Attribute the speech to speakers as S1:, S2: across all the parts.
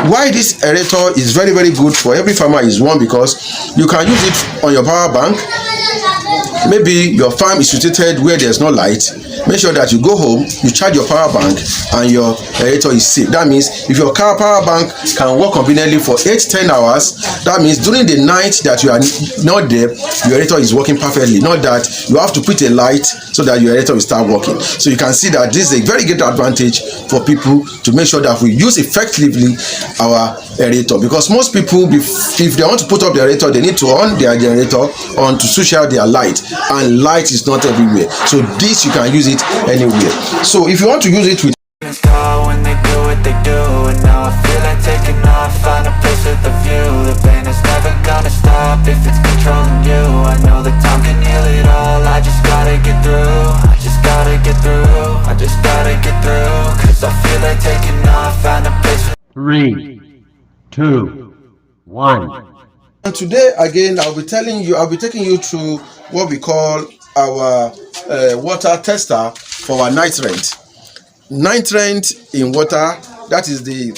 S1: Why this aerator is very good for every farmer is one, because you can use it on your power bank. Maybe your farm is situated where there's no light. Make sure that you go home, you charge your power bank, and your aerator is safe. That means if your power bank can work conveniently for 8-10 hours, that means during the night that you are not there, your aerator is working perfectly. Not that you have to put a light so that your aerator will start working. So you can see that this is a very great advantage for people to make sure that we use effectively our aerator, because most people, if they want to put up the aerator, they need to on their generator on to switch out their light, and light is not everywhere. So this, you can use it anywhere. So if you want to use it with
S2: when they do what they do, and now I feel like taking off, find a place with a view. The pain is never gonna stop if it's controlling you. I know that time can heal it all. I just gotta get through. I just gotta get through. I just gotta get through. Cause I feel like taking off, find a place.
S3: 3, 2, 1.
S1: And today again, I'll be taking you through what we call our water tester for our nitrate. Nitrate in water, that is the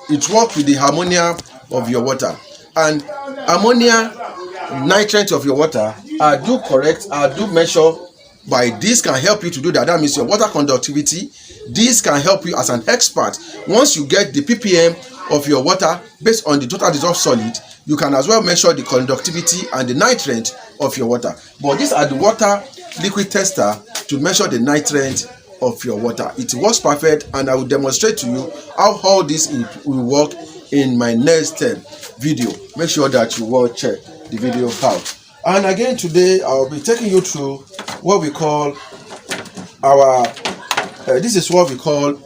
S1: it works with the ammonia of your water, and ammonia nitrate of your water are do measure by this can help you to do that. That means your water conductivity. This can help you as an expert. Once you get the ppm of your water based on the total dissolved solid, you can as well measure the conductivity and the nitrate of your water. But these are the water liquid tester to measure the nitrate of your water. It works perfect, and I will demonstrate to you how all this will work in my next video. Make sure that you watch the video out. And again, today I'll be taking you through what we call our this is what we call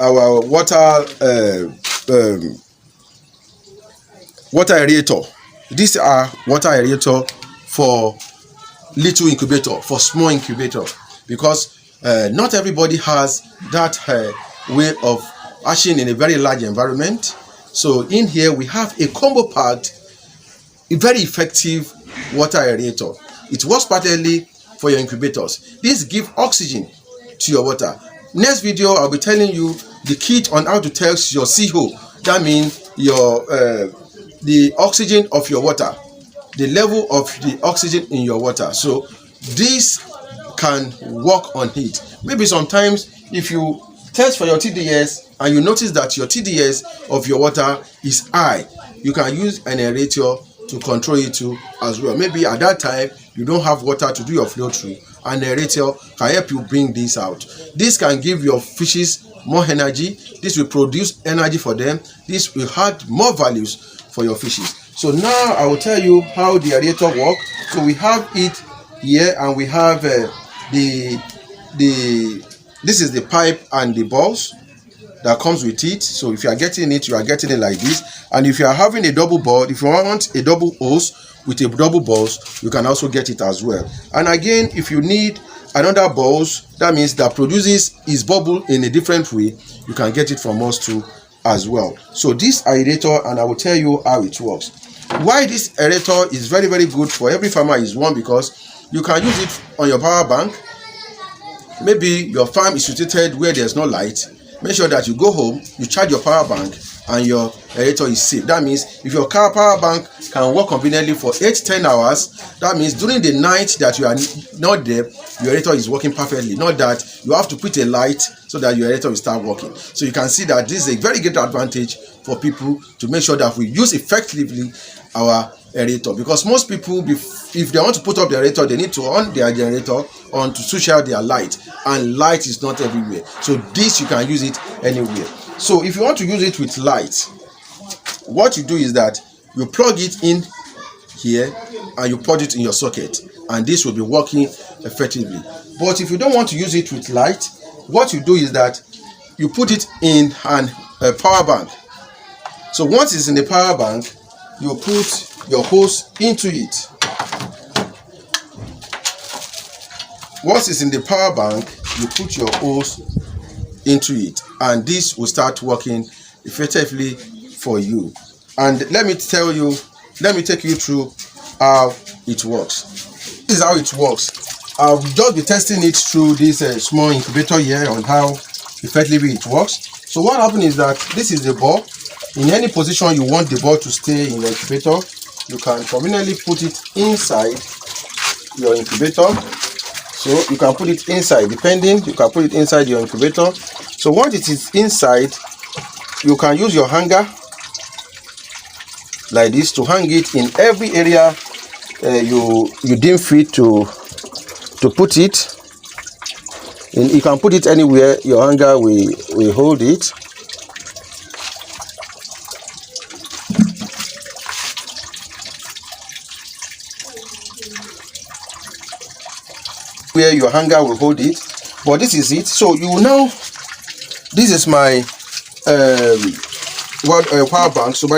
S1: our water aerator. These are water aerator for little incubator, for small incubator, because not everybody has that way of hatching in a very large environment. So in here we have a combo packed, a very effective water aerator. It works perfectly for your incubators. This gives oxygen to your water. Next video, I'll be telling you the kit on how to test your CO. That means your the oxygen of your water, the level of the oxygen in your water. So this can work on it. Maybe sometimes if you test for your TDS and you notice that your TDS of your water is high, you can use an aerator to control it too as well. Maybe at that time you don't have water to do your flow through, an aerator can help you bring this out. This can give your fishes more energy. This will produce energy for them. This will add more values for your fishes. So now I will tell you how the aerator works. So we have it here, and we have this is the pipe and the balls that comes with it. So if you are getting it, you are getting it like this. And if you are having a double ball, if you want a double hose with a double balls, you can also get it as well. And again, if you need another balls, that means that produces its bubble in a different way, you can get it from us too as well. So this aerator, and I will tell you how it works. Why this aerator is very good for every farmer is one, because you can use it on your power bank. Maybe your farm is situated where there's no light. Make sure that you go home, you charge your power bank, and your aerator is safe. That means if your power bank can work conveniently for 8-10 hours, that means during the night that you are not there, your aerator is working perfectly. Not that you have to put a light so that your aerator will start working. So you can see that this is a very great advantage for people to make sure that we use effectively our aerator, because most people, if they want to put up the aerator, they need to on their generator on to switch out their light, and light is not everywhere. So this, you can use it anywhere. So if you want to use it with light, what you do is that you plug it in here and you plug it in your socket, and this will be working effectively. But if you don't want to use it with light, what you do is that you put it in a power bank. So once it's in the power bank, you put your hose into it. Once it's in the power bank, you put your hose into it, and this will start working effectively for you. And let me take you through how it works. This is how it works. I'll just be testing it through this small incubator here on how effectively it works. So what happens is that this is the ball. In any position you want the ball to stay in the incubator, you can conveniently put it inside your incubator. So you can put it inside, depending, you can put it inside your incubator. So once it is inside, you can use your hanger like this to hang it in every area you deem fit to put it. And you can put it anywhere your hanger will hold it. Where your hanger will hold it, but this is it. So you now, this is my power bank. So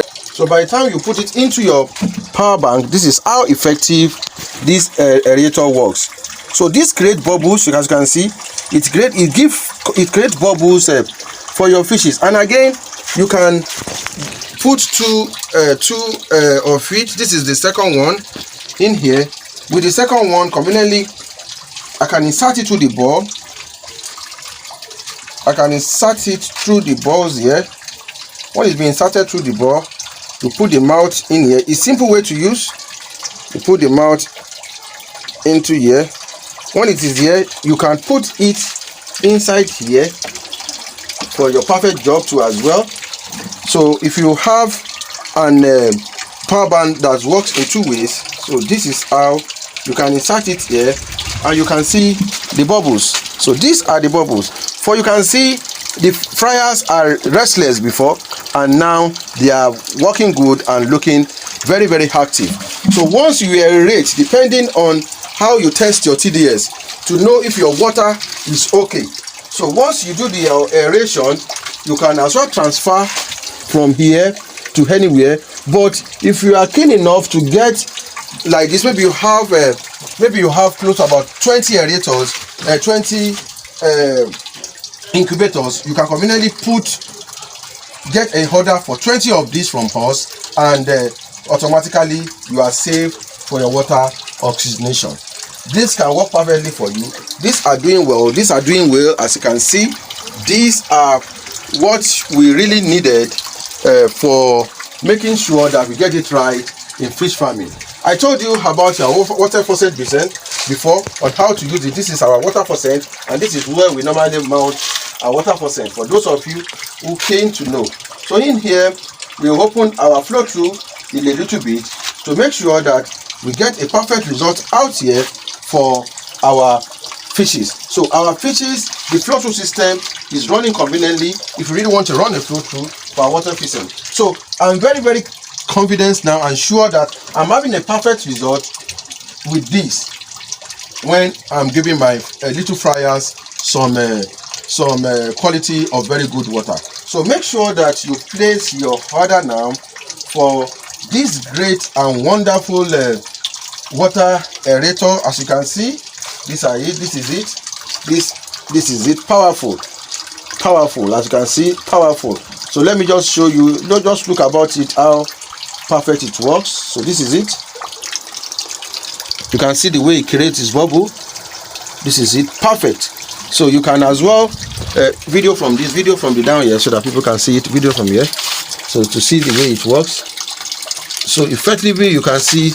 S1: by the time you put it into your power bank, this is how effective this aerator works. So this creates bubbles, as you can see. It creates bubbles for your fishes. And again, you can put two of it. This is the second one in here. With the second one, conveniently, I can insert it through the ball. I can insert it through the balls here. When it's being inserted through the ball, you put the mouth in here. It's a simple way to use. You put the mouth into here. When it is here, you can put it inside here for your perfect job too as well. So if you have an power band that works in two ways, so this is how you can insert it here, and you can see the bubbles. So these are the bubbles. For you can see the fryers are restless before, and now they are working good and looking very, very active. So once you aerate, depending on how you test your TDS to know if your water is okay. So once you do the aeration, you can as well transfer from here to anywhere. But if you are keen enough to get like this, maybe you have close to about 20 aerators, 20 incubators. You can conveniently get a order for 20 of these from us, and automatically you are safe for your water oxygenation. This can work perfectly for you. These are doing well. These are doing well, as you can see. These are what we really needed for making sure that we get it right in fish farming. I told you about our water faucet before on how to use it. This is our water faucet, and this is where we normally mount our water faucet, for those of you who came to know. So in here, we open our flow through in a little bit to make sure that we get a perfect result out here for our fishes. So our fishes, the flow through system is running conveniently if you really want to run a flow through for our water fishing. So I'm very, very confident now and sure that I'm having a perfect result with this when I'm giving my little fryers some quality of very good water. So make sure that you place your order now for this great and wonderful water aerator. As you can see, these are it. This is it. This is it. Powerful, as you can see, powerful. So let me just show you, just look about it, how perfect it works. So this is it. You can see the way it creates its bubble. This is it, perfect. So you can as well video from the down here, so that people can see it. Video from here, so to see the way it works. So effectively you can see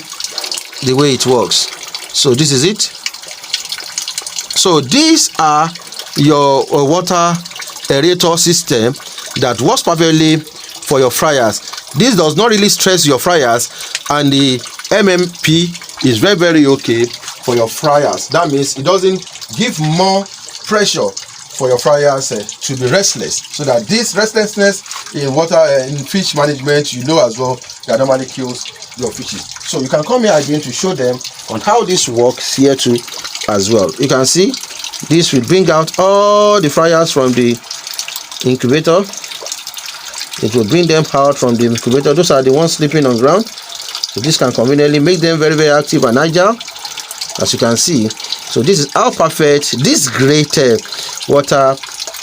S1: the way it works. So this is it. So these are your water aerator system that works perfectly for your fryers. This does not really stress your fryers, and the MMP is very, very okay for your fryers. That means it doesn't give more pressure for your fryers to be restless, so that this restlessness in water in fish management, you know as well, that normally kills your fishes. So you can come here again to show them on how this works here too as well. You can see this will bring out all the fryers from the incubator. It will bring them out from the incubator. Those are the ones sleeping on ground. So this can conveniently make them very, very active and agile, as you can see. So this is how perfect this great water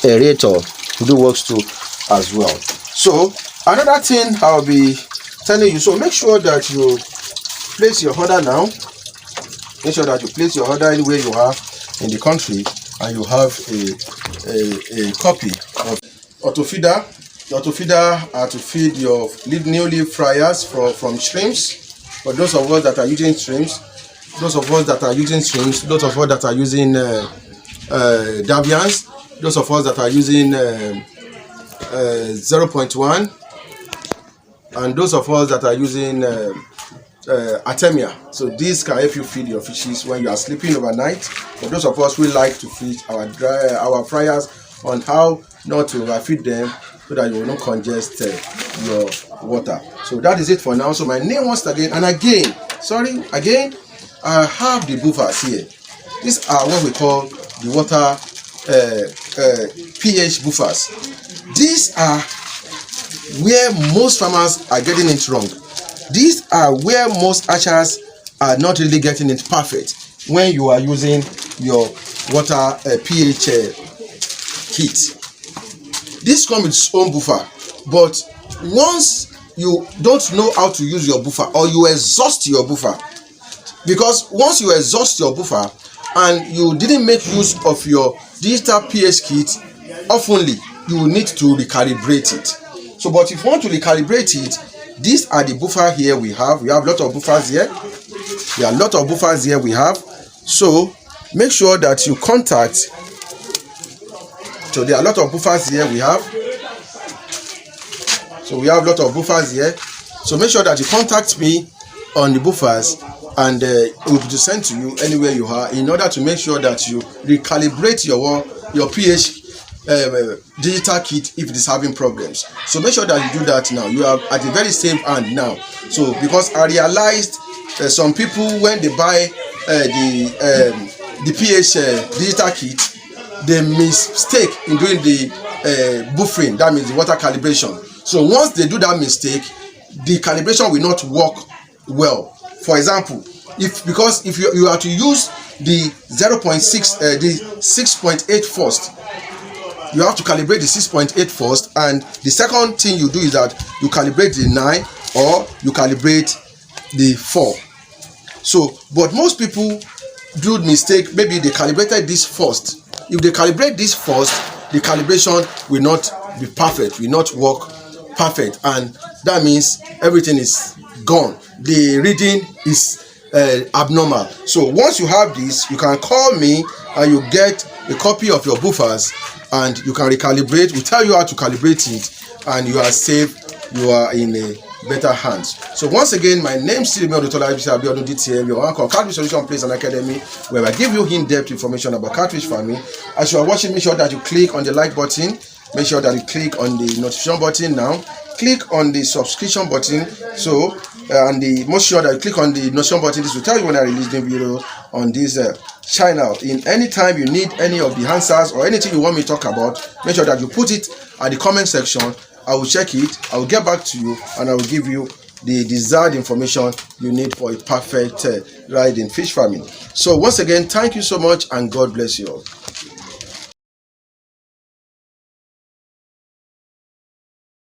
S1: aerator works too as well. So another thing I'll be telling you, so make sure that you place your order now. Make sure that you place your order anywhere you are in the country, and you have a copy of. auto feeder. The auto feeder are to feed your new leaf fryers from streams. For those of us that are using streams, those of us that are using Davians, those of us that are using 0.1, and those of us that are using Artemia. So these can help you feed your fishes when you are sleeping overnight. For those of us who like to feed our fryers on how not to overfeed them, so that you will not congest your water. So that is it for now. So my name once again, and again, I have the buffers here. These are what we call the water pH buffers. These are where most farmers are getting it wrong. These are where most archers are not really getting it perfect when you are using your water pH kit. This comes with its own buffer, but once you don't know how to use your buffer, or you exhaust your buffer, because once you exhaust your buffer and you didn't make use of your digital pH kit oftenly, you will need to recalibrate it. So but if you want to recalibrate it, these are the buffer here we have. We have a lot of buffers here. There are a lot of buffers here we have. So make sure that you contact. So there are a lot of buffers here we have. So we have a lot of buffers here. So make sure that you contact me on the buffers, and it will be sent to you anywhere you are, in order to make sure that you recalibrate your pH digital kit if it is having problems. So make sure that you do that now. You are at the very same hand now. So because I realized some people, when they buy the pH digital kit, they mistake in doing the buffering, that means the water calibration. So once they do that mistake, the calibration will not work well. For example, if you are to use the 0.6 the 6.8 first, you have to calibrate the 6.8 first, and the second thing you do is that you calibrate the 9 or you calibrate the 4. So but most people do mistake. Maybe they calibrated this first. If they calibrate this first, the calibration will not be perfect, will not work perfect, and that means everything is gone. The reading is abnormal. So once you have this, you can call me and you get a copy of your buffers, and you can recalibrate. We tell you how to calibrate it, and you are safe. You are in a better hands. So once again, my name is DTM. Your uncle Catfish Solution Place and Academy, where I give you in-depth information about catfish farming. As you are watching, make sure that you click on the like button. Make sure that you click on the notification button now. Click on the subscription button. So and make sure that you click on the notification button. This will tell you when I release new video on this channel. In any time you need any of the answers or anything you want me to talk about, make sure that you put it at the comment section. I will check it, I will get back to you, and I will give you the desired information you need for a perfect ride in fish farming. So once again, thank you so much, and God bless you all.